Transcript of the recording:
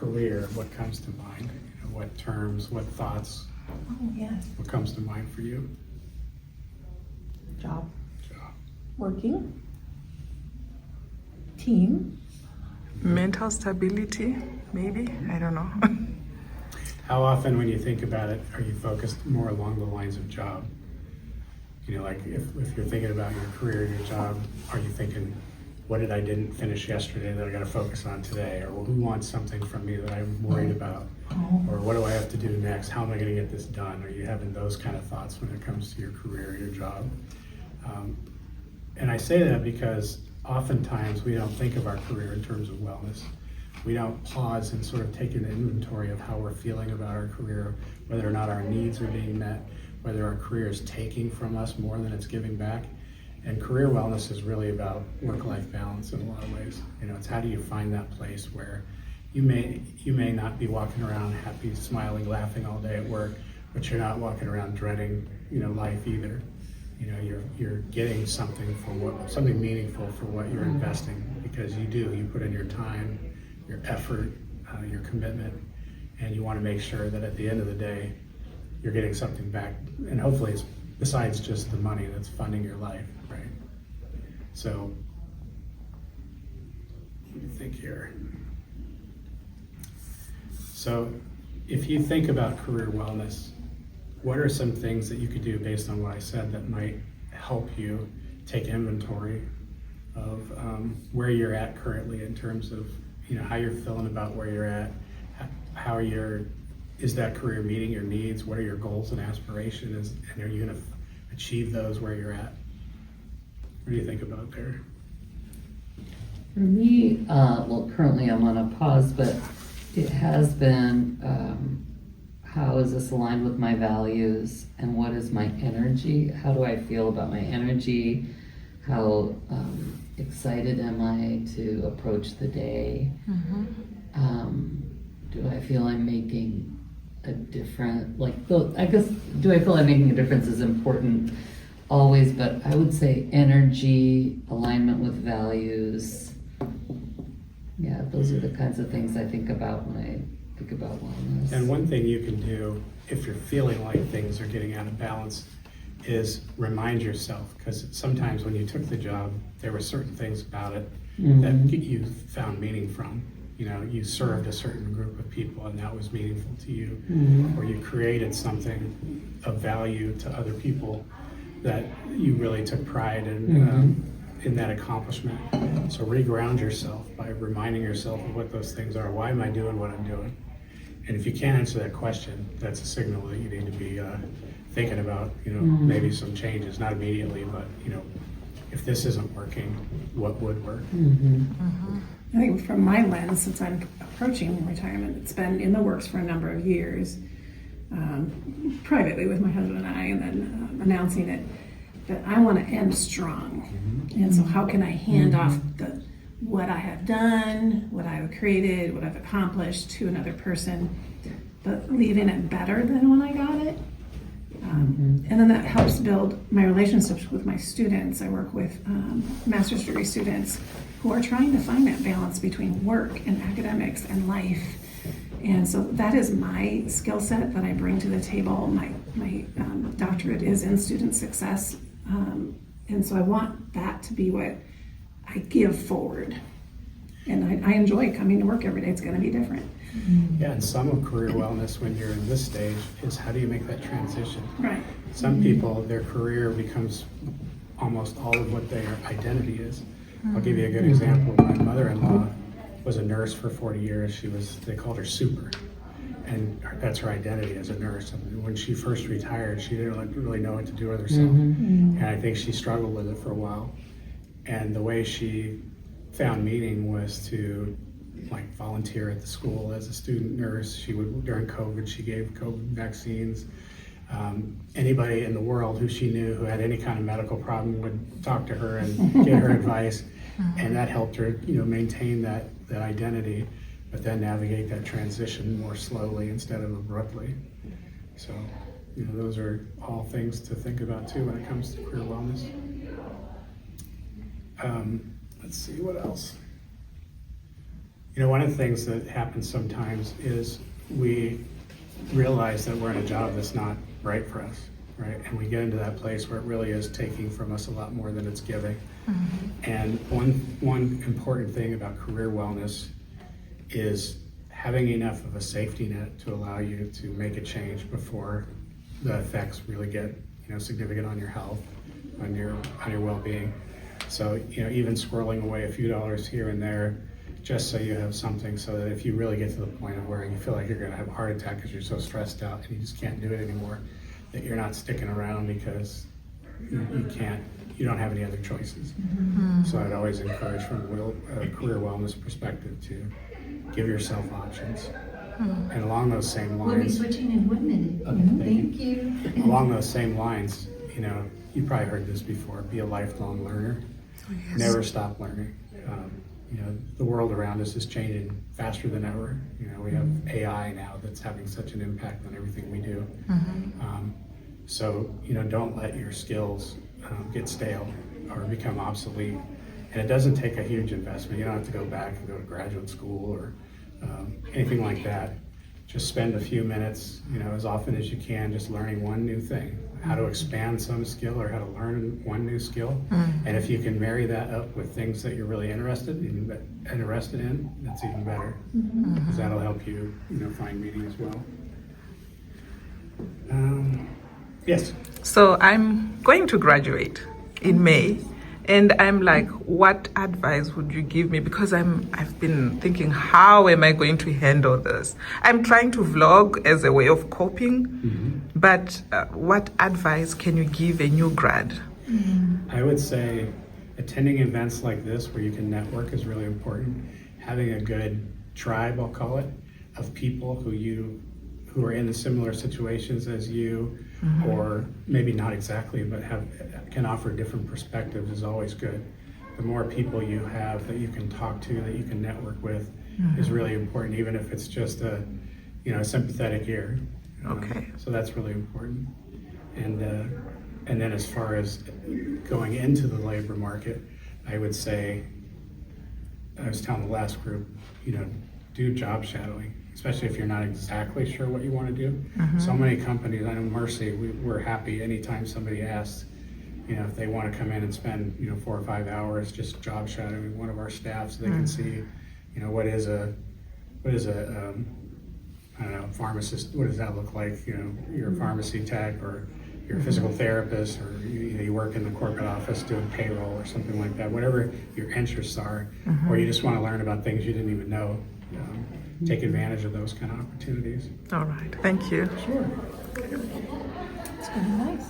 career, what comes to mind? You know, what terms, what thoughts, Oh, yes. what comes to mind for you? Job. Job. Working. Team. Mental stability, maybe? I don't know. How often when you think about it, are you focused more along the lines of job? You know, like if you're thinking about your career, your job, are you thinking, what did I didn't finish yesterday that I gotta focus on today? Or who wants something from me that I'm worried about? Oh. Or what do I have to do next? How am I gonna get this done? Are you having those kind of thoughts when it comes to your career, your job? And I say that because oftentimes we don't think of our career in terms of wellness. We don't pause and sort of take an inventory of how we're feeling about our career, whether or not our needs are being met, whether our career is taking from us more than it's giving back. And career wellness is really about work-life balance in a lot of ways. You know, it's how do you find that place where you may not be walking around happy, smiling, laughing all day at work, but you're not walking around dreading, you know, life either. You know, you're getting something something meaningful for what you're investing, because you put in your time, your effort, your commitment, and you want to make sure that at the end of the day, you're getting something back. And hopefully it's besides just the money that's funding your life, right? So, let me think here. So, if you think about career wellness, what are some things that you could do based on what I said that might help you take inventory of where you're at currently in terms of, you know, how you're feeling about where you're at, is that career meeting your needs? What are your goals and aspirations? And are you going to achieve those where you're at? What do you think about there? For me, well, currently I'm on a pause, but it has been, how is this aligned with my values, and what is my energy? How do I feel about my energy? How excited am I to approach the day? Do I feel I'm making a difference? Do I feel I'm making a difference is important always, but I would say energy, alignment with values. Yeah, those are the kinds of things I think about when I think about wellness. And one thing you can do if you're feeling like things are getting out of balance is remind yourself, because sometimes when you took the job, there were certain things about it that you found meaning from. You know, you served a certain group of people and that was meaningful to you, or you created something of value to other people that you really took pride in that accomplishment. So reground yourself by reminding yourself of what those things are. Why am I doing what I'm doing? And if you can't answer that question, that's a signal that you need to be thinking about, you know, maybe some changes, not immediately, but, you know, if this isn't working, what would work? I think from my lens, since I'm approaching retirement, it's been in the works for a number of years, privately with my husband and I, and then announcing it, that I want to end strong. And so how can I hand off what I have done, what I've created, what I've accomplished to another person, but leaving it better than when I got it? And then that helps build my relationships with my students. I work with master's degree students who are trying to find that balance between work and academics and life. And so that is my skill set that I bring to the table. My doctorate is in student success. And so I want that to be what I give forward. And I enjoy coming to work every day. It's going to be different. Yeah, and some of career wellness when you're in this stage is how do you make that transition? Right. Some people, their career becomes almost all of what their identity is. I'll give you a good example. My mother-in-law was a nurse for 40 years. They called her Super. And that's her identity as a nurse. And when she first retired, she didn't really know what to do with herself. And I think she struggled with it for a while. And the way she found meaning was to volunteer at the school as a student nurse. During COVID, she gave COVID vaccines. Anybody in the world who she knew who had any kind of medical problem would talk to her and get her advice. And that helped her, you know, maintain that identity, but then navigate that transition more slowly instead of abruptly. So, you know, those are all things to think about too when it comes to career wellness. Let's see, what else? You know, one of the things that happens sometimes is we realize that we're in a job that's not right for us, right? And we get into that place where it really is taking from us a lot more than it's giving. And one important thing about career wellness is having enough of a safety net to allow you to make a change before the effects really get, you know, significant on your health, on your well-being. So, you know, even squirreling away a few dollars here and there, just so you have something, so that if you really get to the point of where you feel like you're going to have a heart attack because you're so stressed out and you just can't do it anymore, that you're not sticking around because you don't have any other choices. So I'd always encourage from a career wellness perspective to give yourself options. And along those same We'll be lines, switching in 1 minute. Okay, Thank you. along those same lines, you know, you probably heard this before, be a lifelong learner. Never stop learning. You know, the world around us is changing faster than ever. You know, we have AI now that's having such an impact on everything we do. So, you know, don't let your skills get stale or become obsolete. And it doesn't take a huge investment. You don't have to go back and go to graduate school or anything like that. Just spend a few minutes, you know, as often as you can, just learning one new thing, how to expand some skill or how to learn one new skill. And if you can marry that up with things that you're really interested in, that's even better, because that'll help you, you know, find meaning as well. Yes. So I'm going to graduate in May, and I'm like, what advice would you give me? Because I've been thinking, how am I going to handle this? I'm trying to vlog as a way of coping, but what advice can you give a new grad? I would say attending events like this where you can network is really important. Having a good tribe, I'll call it, of people who are in similar situations as you, or maybe not exactly, but can offer different perspectives is always good. The more people you have that you can talk to, that you can network with, is really important, even if it's just a sympathetic ear. Okay. So that's really important. And then as far as going into the labor market, I would say, I was telling the last group, do job shadowing, especially if you're not exactly sure what you want to do. So many companies, I know Mercy, we're happy anytime somebody asks, if they want to come in and spend, 4 or 5 hours just job shadowing one of our staff so they can see, what is a I don't know, pharmacist, what does that look like? You're a pharmacy tech, or you're a physical therapist, or you work in the corporate office doing payroll or something like that. Whatever your interests are, or you just want to learn about things you didn't even know, take advantage of those kind of opportunities. All right. Thank you. Sure. It's really nice.